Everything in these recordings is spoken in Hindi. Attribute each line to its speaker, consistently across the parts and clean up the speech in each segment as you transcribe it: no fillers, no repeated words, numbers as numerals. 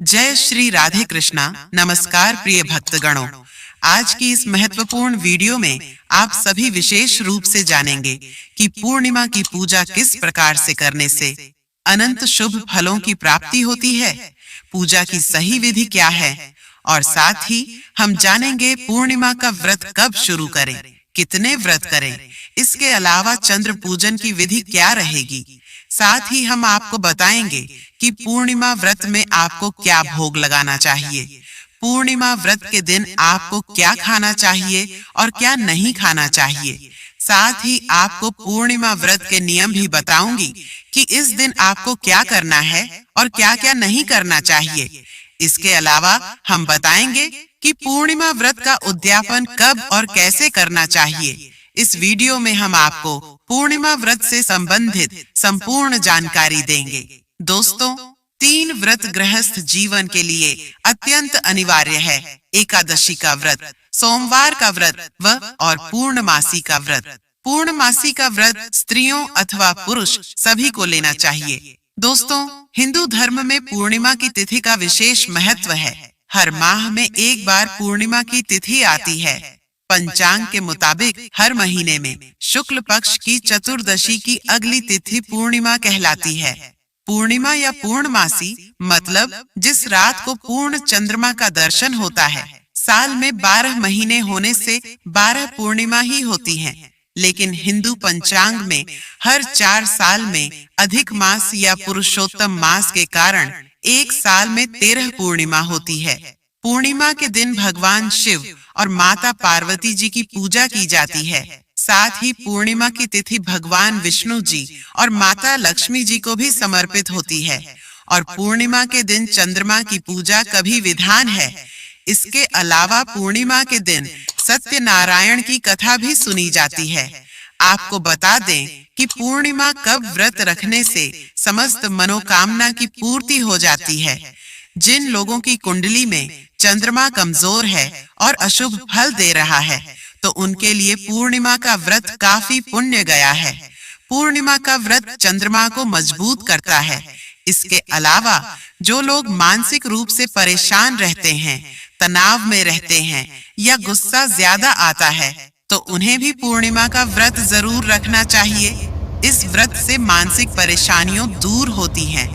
Speaker 1: जय श्री राधे कृष्णा। नमस्कार प्रिय भक्तगणों। आज की इस महत्वपूर्ण वीडियो में आप सभी विशेष रूप से जानेंगे कि पूर्णिमा की पूजा किस प्रकार से करने से अनंत शुभ फलों की प्राप्ति होती है, पूजा की सही विधि क्या है, और साथ ही हम जानेंगे पूर्णिमा का व्रत कब शुरू करें, कितने व्रत करें। इसके अलावा चंद्र पूजन की विधि क्या रहेगी। साथ ही हम आपको बताएंगे कि पूर्णिमा व्रत में आपको क्या भोग लगाना चाहिए, पूर्णिमा व्रत के दिन आपको क्या खाना चाहिए और क्या नहीं खाना चाहिए। साथ ही आपको पूर्णिमा व्रत के नियम भी बताऊंगी कि इस दिन आपको क्या करना है और क्या क्या नहीं करना चाहिए। इसके अलावा हम बताएंगे कि पूर्णिमा व्रत का उद्यापन कब और कैसे करना चाहिए। इस वीडियो में हम आपको पूर्णिमा व्रत से संबंधित संपूर्ण जानकारी देंगे। दोस्तों, 3 व्रत गृहस्थ जीवन के लिए अत्यंत अनिवार्य है। एकादशी का व्रत, सोमवार का व्रत और पूर्णमासी का व्रत। पूर्णमासी का व्रत स्त्रियों अथवा पुरुष सभी को लेना चाहिए। दोस्तों, हिंदू धर्म में पूर्णिमा की तिथि का विशेष महत्व है। हर माह में एक बार पूर्णिमा की तिथि आती है। पंचांग के मुताबिक हर महीने में शुक्ल पक्ष की चतुर्दशी की अगली तिथि पूर्णिमा कहलाती है। पूर्णिमा या पूर्णमासी मतलब जिस रात को पूर्ण चंद्रमा का दर्शन होता है। साल में 12 महीने होने से 12 पूर्णिमा ही होती हैं, लेकिन हिंदू पंचांग में हर 4 साल में अधिक मास या पुरुषोत्तम मास के कारण एक साल में 13 पूर्णिमा होती है। पूर्णिमा के दिन भगवान शिव और माता पार्वती जी की पूजा की जाती है। साथ ही पूर्णिमा की तिथि भगवान विष्णु जी और माता लक्ष्मी जी को भी समर्पित होती है। और पूर्णिमा के दिन चंद्रमा की पूजा का भी विधान है। इसके अलावा पूर्णिमा के दिन सत्यनारायण की कथा भी सुनी जाती है। आपको बता दें कि पूर्णिमा कब व्रत रखने से समस्त मनोकामना की पूर्ति हो जाती है। जिन लोगों की कुंडली में चंद्रमा कमजोर है और अशुभ फल दे रहा है, तो उनके लिए पूर्णिमा का व्रत काफी पुण्य गया है। पूर्णिमा का व्रत चंद्रमा को मजबूत करता है। इसके अलावा जो लोग मानसिक रूप से परेशान रहते हैं, तनाव में रहते हैं या गुस्सा ज्यादा आता है, तो उन्हें भी पूर्णिमा का व्रत जरूर रखना चाहिए। इस व्रत से मानसिक परेशानियां दूर होती हैं।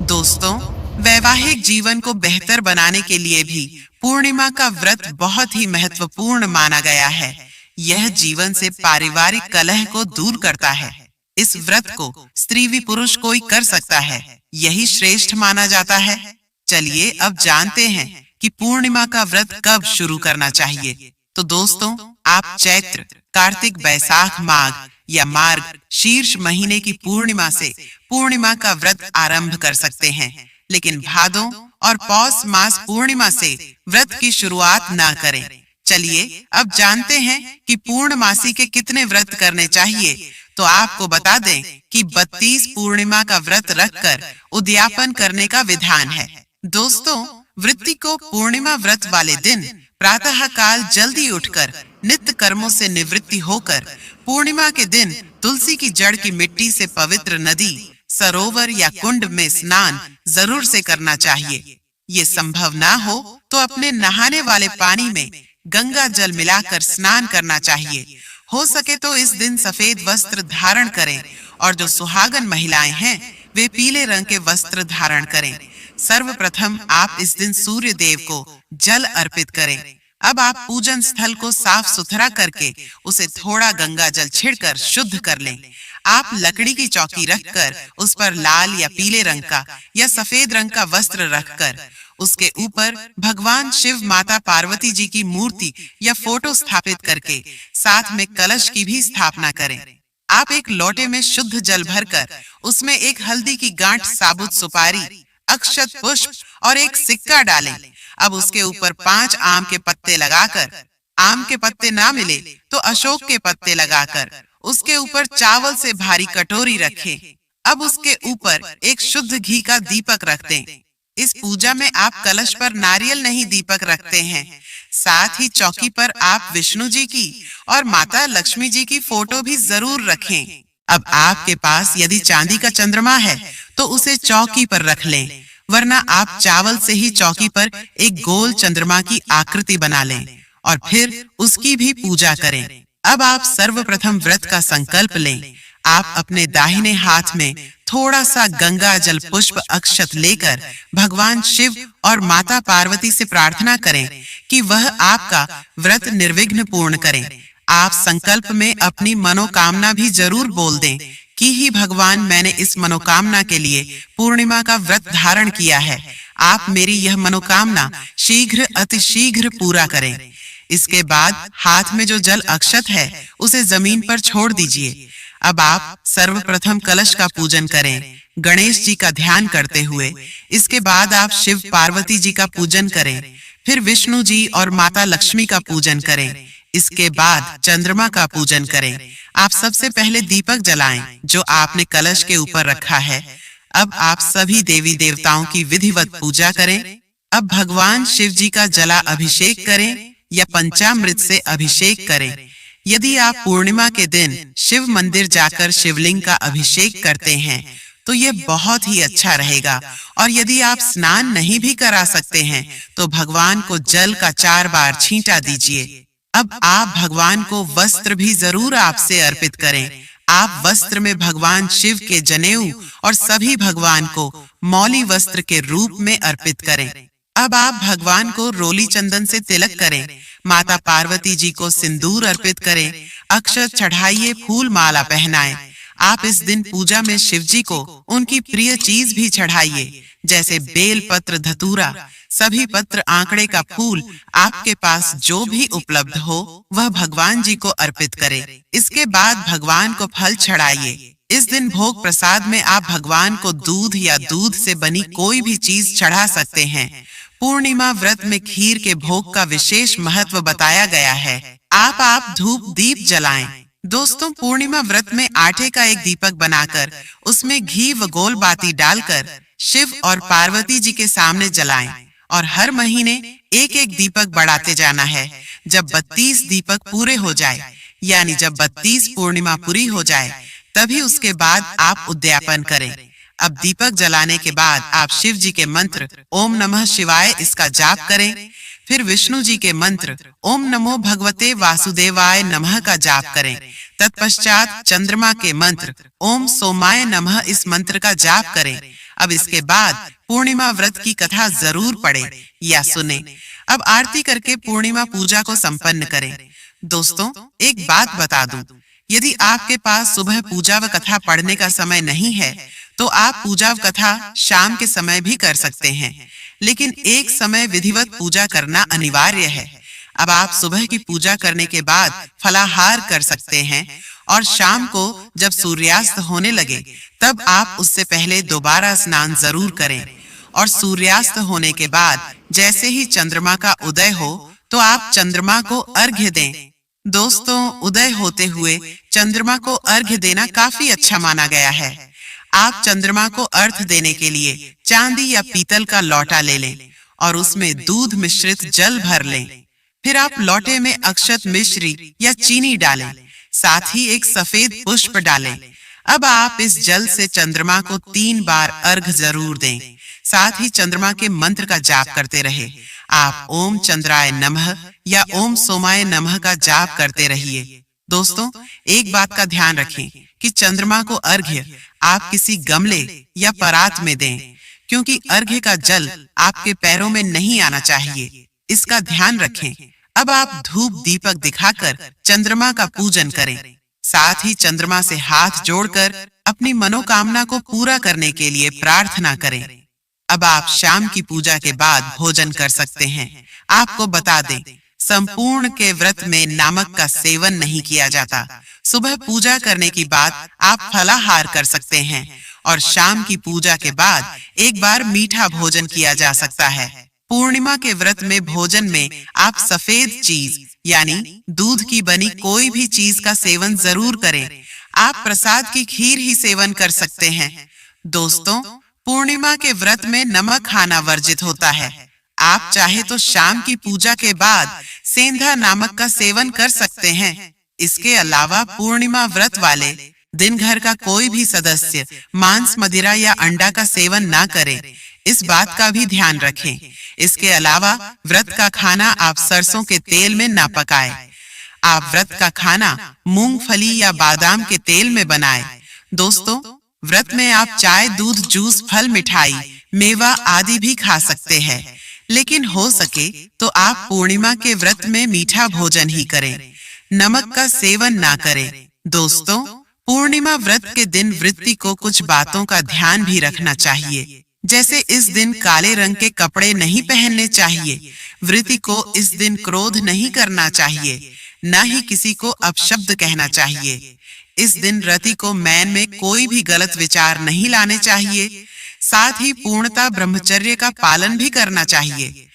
Speaker 1: दोस्तों, वैवाहिक जीवन को बेहतर बनाने के लिए भी पूर्णिमा का व्रत बहुत ही महत्वपूर्ण माना गया है। यह जीवन से पारिवारिक कलह को दूर करता है। इस व्रत को स्त्री भी पुरुष कोई कर सकता है, यही श्रेष्ठ माना जाता है। चलिए अब जानते हैं कि पूर्णिमा का व्रत कब शुरू करना चाहिए। तो दोस्तों, आप चैत्र, कार्तिक, बैसाख, माघ या मार्ग शीर्ष महीने की पूर्णिमा से पूर्णिमा का व्रत आरंभ कर सकते हैं, लेकिन भादों और पौष मास पूर्णिमा से व्रत की शुरुआत ना करें। चलिए अब जानते हैं कि पूर्णमासी के कितने व्रत करने चाहिए। तो आपको बता दें कि 32 पूर्णिमा का व्रत रखकर उद्यापन करने का विधान है। दोस्तों, वृत्ति को पूर्णिमा व्रत वाले दिन प्रातः काल जल्दी उठकर नित्य कर्मों से निवृत्ति होकर पूर्णिमा के दिन तुलसी की जड़ की मिट्टी से पवित्र नदी, सरोवर या कुंड में स्नान जरूर से करना चाहिए। ये संभव ना हो तो अपने नहाने वाले पानी में गंगा जल मिलाकर स्नान करना चाहिए। हो सके तो इस दिन सफेद वस्त्र धारण करें और जो सुहागन महिलाएं हैं वे पीले रंग के वस्त्र धारण करें। सर्वप्रथम आप इस दिन सूर्य देव को जल अर्पित करें। अब आप पूजन स्थल को साफ सुथरा करके उसे थोड़ा गंगा जल छिड़कर शुद्ध कर लें। आप लकड़ी की चौकी रखकर उस पर लाल या पीले रंग का या सफेद रंग का वस्त्र रखकर उसके ऊपर भगवान शिव, माता पार्वती जी की मूर्ति या फोटो स्थापित करके साथ में कलश की भी स्थापना करें। आप एक लोटे में शुद्ध जल भरकर उसमें एक हल्दी की गांठ, साबुत सुपारी, अक्षत पुष्प और एक सिक्का डालें। अब उसके ऊपर 5 आम के पत्ते लगाकर, आम के पत्ते ना मिले तो अशोक के पत्ते लगाकर उसके ऊपर चावल से भारी कटोरी रखें। अब उसके ऊपर एक शुद्ध घी का दीपक रख दें। इस पूजा में आप कलश पर नारियल नहीं दीपक रखते हैं। साथ ही चौकी पर आप विष्णु जी की और माता लक्ष्मी जी की फोटो भी जरूर रखें। अब आपके पास यदि चांदी का चंद्रमा है तो उसे चौकी पर रख लें। वरना आप चावल से ही चौकी पर एक गोल चंद्रमा की आकृति बना लें और फिर उसकी भी पूजा करें। अब आप सर्वप्रथम व्रत का संकल्प लें। आप अपने दाहिने हाथ में थोड़ा सा गंगा जल पुष्प अक्षत लेकर भगवान शिव और माता पार्वती से प्रार्थना करें कि वह आपका व्रत निर्विघ्न पूर्ण करें। आप संकल्प में अपनी मनोकामना भी जरूर बोल दें कि ही भगवान, मैंने इस मनोकामना के लिए पूर्णिमा का व्रत धारण किया है। आप मेरी यह मनोकामना शीघ्र अतिशीघ्र पूरा करें। इसके बाद हाथ में जो जल अक्षत है उसे जमीन पर छोड़ दीजिए। अब आप सर्वप्रथम कलश का पूजन करें, गणेश जी का ध्यान करते हुए। इसके बाद आप शिव पार्वती जी का पूजन करें, फिर विष्णु जी और माता लक्ष्मी का पूजन करें। इसके बाद चंद्रमा का पूजन करें। आप सबसे पहले दीपक जलाएं जो आपने कलश के ऊपर रखा है। अब आप सभी देवी देवताओं की विधिवत पूजा करें। अब भगवान शिव जी का जला अभिषेक करें या पंचामृत से अभिषेक करें। यदि आप पूर्णिमा के दिन शिव मंदिर जाकर शिवलिंग का अभिषेक करते हैं तो यह बहुत ही अच्छा रहेगा। और यदि आप स्नान नहीं भी करा सकते हैं तो भगवान को जल का 4 बार छींटा दीजिए। अब आप भगवान को वस्त्र भी जरूर आपसे अर्पित करें। आप वस्त्र में भगवान शिव के जनेऊ और सभी भगवान को मौली वस्त्र के रूप में अर्पित करें। अब आप भगवान को रोली चंदन से तिलक करें, माता पार्वती जी को सिंदूर अर्पित करें, अक्षत चढ़ाइए, फूल माला पहनाएं। आप इस दिन पूजा में शिव जी को उनकी प्रिय चीज भी चढ़ाइए, जैसे बेल पत्र, धतूरा, सभी पत्र, आंकड़े का फूल, आपके पास जो भी उपलब्ध हो वह भगवान जी को अर्पित करें। इसके बाद भगवान को फल चढ़ाइए। इस दिन भोग प्रसाद में आप भगवान को दूध या दूध से बनी कोई भी चीज चढ़ा सकते हैं। पूर्णिमा व्रत में खीर के भोग का विशेष महत्व बताया गया है। आप धूप दीप जलाएं। दोस्तों, पूर्णिमा व्रत में आटे का एक दीपक बनाकर उसमें घी व गोल बाती डालकर शिव और पार्वती जी के सामने जलाएं और हर महीने एक एक दीपक बढ़ाते जाना है। जब 32 दीपक पूरे हो जाए, यानी जब 32 पूर्णिमा पूरी हो जाए, तभी उसके बाद आप उद्यापन करें। अब दीपक जलाने के बाद आप शिव जी के मंत्र ओम नमः शिवाय इसका जाप करें। फिर विष्णु जी के मंत्र ओम नमो भगवते वासुदेवाय नमः का जाप करें। तत्पश्चात चंद्रमा के मंत्र ओम सोमाय नमः इस मंत्र का जाप करें। अब इसके बाद पूर्णिमा व्रत की कथा जरूर पढ़ें या सुने। अब आरती करके पूर्णिमा पूजा को संपन्न करें। दोस्तों, एक बात बता दूं, यदि आपके पास सुबह पूजा व कथा पढ़ने का समय नहीं है तो आप पूजा व कथा शाम के समय भी कर सकते हैं, लेकिन एक समय विधिवत पूजा करना अनिवार्य है। अब आप सुबह की पूजा करने के बाद फलाहार कर सकते हैं और शाम को जब सूर्यास्त होने लगे तब आप उससे पहले दोबारा स्नान जरूर करें। और सूर्यास्त होने के बाद जैसे ही चंद्रमा का उदय हो तो आप चंद्रमा को अर्घ्य दें। दोस्तों, उदय होते हुए चंद्रमा को अर्घ्य देना काफी अच्छा माना गया है। आप चंद्रमा को अर्घ्य देने के लिए चांदी या पीतल का लौटा ले लें और उसमें दूध मिश्रित जल भर लें। फिर आप लौटे में अक्षत, मिश्री या चीनी डालें, साथ ही एक सफेद पुष्प डालें। अब आप इस जल से चंद्रमा को 3 बार अर्घ्य जरूर दें। साथ ही चंद्रमा के मंत्र का जाप करते रहे। आप ओम चंद्राय नमः या ओम सोमाय नमः का जाप करते रहिए। दोस्तों, एक बात का ध्यान रखें कि चंद्रमा को अर्घ्य आप किसी गमले या परात में दें, क्योंकि अर्घ्य का जल आपके पैरों में नहीं आना चाहिए। इसका ध्यान रखें। अब आप धूप दीपक दिखाकर चंद्रमा का पूजन करें। साथ ही चंद्रमा से हाथ जोड़कर अपनी मनोकामना को पूरा करने के लिए प्रार्थना करें। अब आप शाम की पूजा के बाद भोजन कर सकते हैं। आपको बता दें, संपूर्ण के व्रत में नमक का सेवन नहीं किया जाता। सुबह पूजा करने की बाद आप फलाहार कर सकते हैं और शाम की पूजा के बाद एक बार मीठा भोजन किया जा सकता है। पूर्णिमा के व्रत में भोजन में आप सफेद चीज यानी दूध की बनी कोई भी चीज का सेवन जरूर करें। आप प्रसाद की खीर ही सेवन कर सकते हैं। दोस्तों, पूर्णिमा के व्रत में नमक खाना वर्जित होता है। आप चाहे तो शाम की पूजा के बाद सेंधा नमक का सेवन कर सकते हैं। इसके अलावा पूर्णिमा व्रत वाले दिन घर का कोई भी सदस्य मांस, मदिरा या अंडा का सेवन ना करे। इस बात का भी ध्यान रखें। इसके अलावा व्रत का खाना आप सरसों के तेल में ना पकाएं। आप व्रत का खाना मूंगफली या बादाम के तेल में बनाएं। दोस्तों, व्रत में आप चाय, दूध, जूस, फल, मिठाई, मेवा आदि भी खा सकते हैं, लेकिन हो सके तो आप पूर्णिमा के व्रत में मीठा भोजन ही करें, नमक का सेवन ना करें। दोस्तों, पूर्णिमा व्रत के दिन वृत्ति को कुछ बातों का ध्यान भी रखना चाहिए, जैसे इस दिन काले रंग के कपड़े नहीं पहनने चाहिए। वृत्ति को इस दिन क्रोध नहीं करना चाहिए, न ही किसी को अपशब्द कहना चाहिए। इस दिन रति को मैन में कोई भी गलत विचार नहीं लाने चाहिए। साथ ही पूर्णता ब्रह्मचर्य का पालन भी करना चाहिए।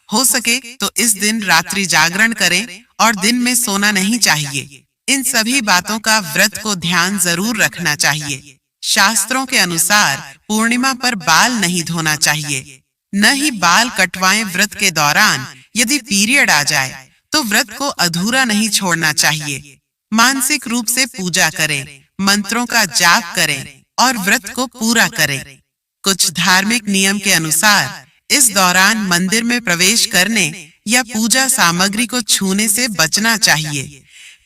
Speaker 1: हो सके तो इस दिन रात्रि जागरण करें और दिन में सोना नहीं चाहिए। इन सभी बातों का व्रत को ध्यान जरूर रखना चाहिए। शास्त्रों के अनुसार पूर्णिमा पर बाल नहीं धोना चाहिए, न ही बाल कटवाएं। व्रत के दौरान यदि पीरियड आ जाए तो व्रत को अधूरा नहीं छोड़ना चाहिए। मानसिक रूप से पूजा करें, मंत्रों का जाप करें और व्रत को पूरा करें। कुछ धार्मिक नियम के अनुसार इस दौरान मंदिर में प्रवेश करने या पूजा सामग्री को छूने से बचना चाहिए।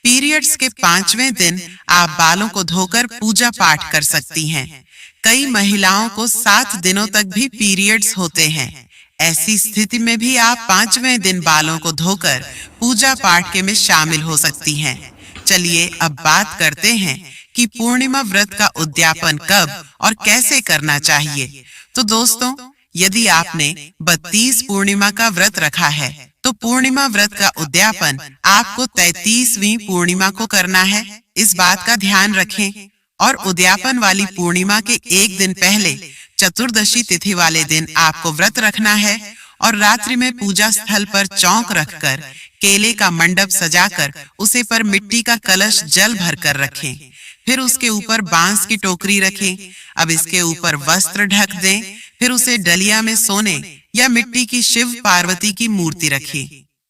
Speaker 1: पीरियड्स के 5वें दिन आप बालों को धोकर पूजा पाठ कर सकती हैं। कई महिलाओं को 7 दिनों तक भी पीरियड्स होते हैं। ऐसी स्थिति में भी आप 5वें दिन बालों को धोकर पूजा पाठ के में शामिल हो सकती हैं। चलिए अब बात करते हैं कि पूर्णिमा व्रत का उद्यापन कब और कैसे करना चाहिए। तो दोस्तों, यदि आपने 32 पूर्णिमा का व्रत रखा है तो पूर्णिमा व्रत का उद्यापन आपको 33वीं पूर्णिमा को करना है। इस बात का ध्यान रखें। और उद्यापन वाली पूर्णिमा के एक दिन पहले चतुर्दशी तिथि वाले दिन आपको व्रत रखना है और रात्रि में पूजा स्थल पर चौक रखकर केले का मंडप सजाकर उसे पर मिट्टी का कलश जल भर कर रखें। फिर उसके ऊपर बांस की टोकरी रखें। अब इसके ऊपर वस्त्र ढक दें। फिर उसे डलिया में सोने या मिट्टी की शिव पार्वती की मूर्ति रखें।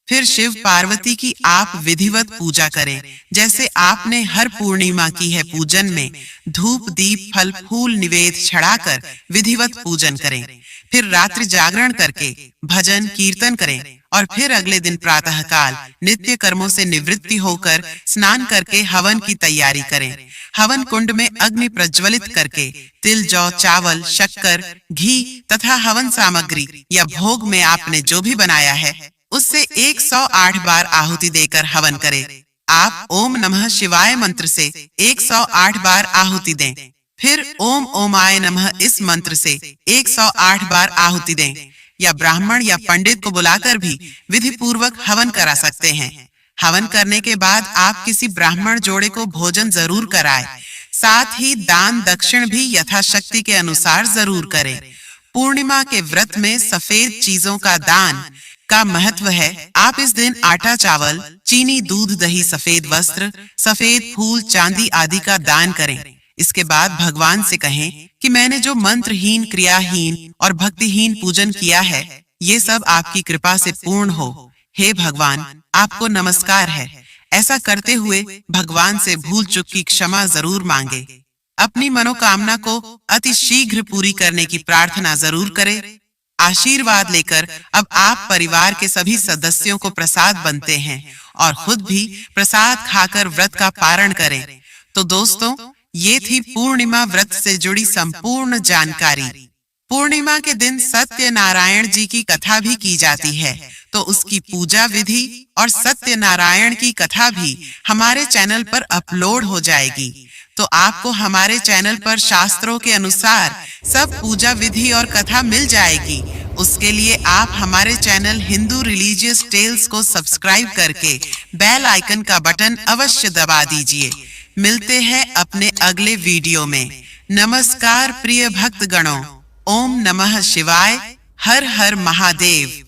Speaker 1: फिर शिव पार्वती की आप विधिवत पूजा करें, जैसे आपने हर पूर्णिमा की है। पूजन में धूप, दीप, फल, फूल निवेद चढ़ाकर विधिवत पूजन करें। फिर रात्रि जागरण करके भजन कीर्तन करें और फिर अगले दिन प्रातः काल नित्य कर्मों से निवृत्ति होकर स्नान करके हवन की तैयारी करें। हवन कुंड में अग्नि प्रज्वलित करके तिल, जौ, चावल, शक्कर, घी तथा हवन सामग्री या भोग में आपने जो भी बनाया है उससे 108 बार आहुति देकर हवन करें। आप ओम नमः शिवाय मंत्र से 108 बार आहुति दें। फिर ओम ओमाय नमः इस मंत्र से 108 बार आहुति दें, या ब्राह्मण या पंडित को बुलाकर भी विधि पूर्वक हवन करा सकते हैं। हवन करने के बाद आप किसी ब्राह्मण जोड़े को भोजन जरूर कराएं। साथ ही दान दक्षिण भी यथाशक्ति के अनुसार जरूर करें। पूर्णिमा के व्रत में सफेद चीजों का दान का महत्व है। आप इस दिन आटा, चावल, चीनी, दूध, दही, सफेद वस्त्र, सफेद फूल, चांदी आदि का दान करें। इसके बाद भगवान से कहें कि मैंने जो मंत्रहीन, क्रियाहीन और भक्तिहीन पूजन किया है ये सब आपकी कृपा से पूर्ण हो। हे भगवान, आपको नमस्कार है। ऐसा करते हुए भगवान से भूल चूक की क्षमा जरूर मांगे। अपनी मनोकामना को अति शीघ्र पूरी करने की प्रार्थना जरूर करें। आशीर्वाद लेकर अब आप परिवार के सभी सदस्यों को प्रसाद बनते हैं और खुद भी प्रसाद खाकर व्रत का पारण करें। तो दोस्तों, ये थी पूर्णिमा व्रत से जुड़ी संपूर्ण जानकारी। पूर्णिमा के दिन सत्यनारायण जी की कथा भी की जाती है, तो उसकी पूजा विधि और सत्यनारायण की कथा भी हमारे चैनल पर अपलोड हो जाएगी। तो आपको हमारे चैनल पर शास्त्रों के अनुसार सब पूजा विधि और कथा मिल जाएगी। उसके लिए आप हमारे चैनल हिंदू रिलीजियस टेल्स को सब्सक्राइब करके बेल आइकन का बटन अवश्य दबा दीजिए। मिलते हैं अपने अगले वीडियो में। नमस्कार प्रिय भक्तगणों। ओम नमः शिवाय। हर हर महादेव।